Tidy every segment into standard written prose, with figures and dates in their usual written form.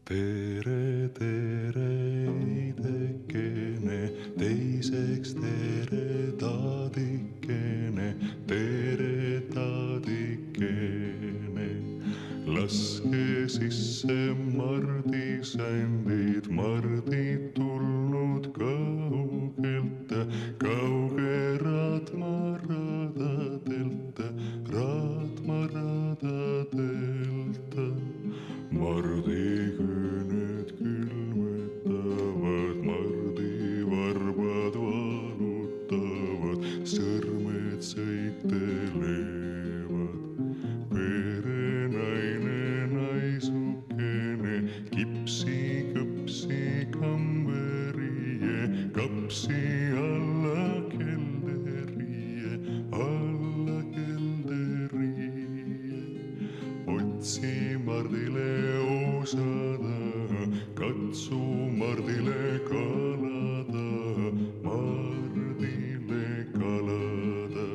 tere, tere, idekene, teiseks tere, taadikene, tere, taadikene. Laske sisse mardisändid, mardid tulnud kaugelt, kauge Raatma radadelt, Raatma radadelt. Mardiküüned külmetavad, mardivarbad valutavad, sõrmed sõitelevad. Perenaine, naisukene, kipsi, kõpsi, kamberie, kapsi alla kelderie, alla kelderie. Otsi mardile osada, katsu mardile kalada, mardile kalada.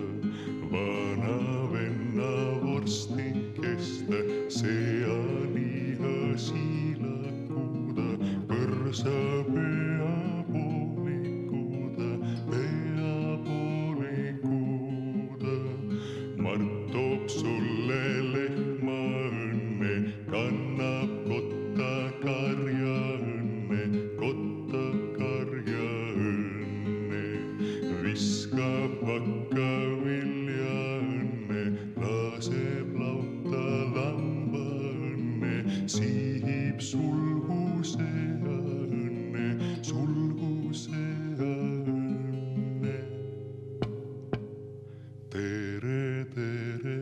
Vana venna vorstikeste, sealiha siilakuda, põrsa peapoolikuda, peapoolikuda. Mart toob sulle lehma õnne, kannab kotta karja õnne, kotta karja õnne. Viskab vakka vilja õnne, laseb lauta lamba õnne, siib sulguse õnne, sulguse õnne. Tere, tere,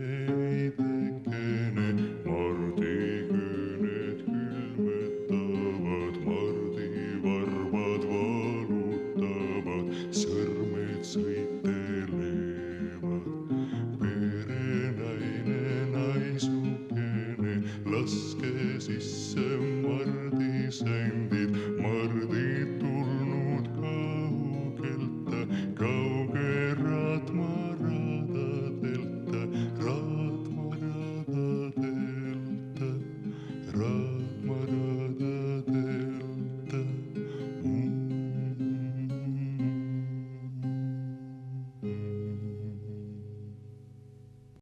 idekene, mardiküüned külmetavad, mardivarbad valutavad, sõrmed sõitelevad. Perenaine, naisukene, laske sisse mardisändid, mardid tulnud kaugelt, kauge Raatma radadelt, Raatma radadelt,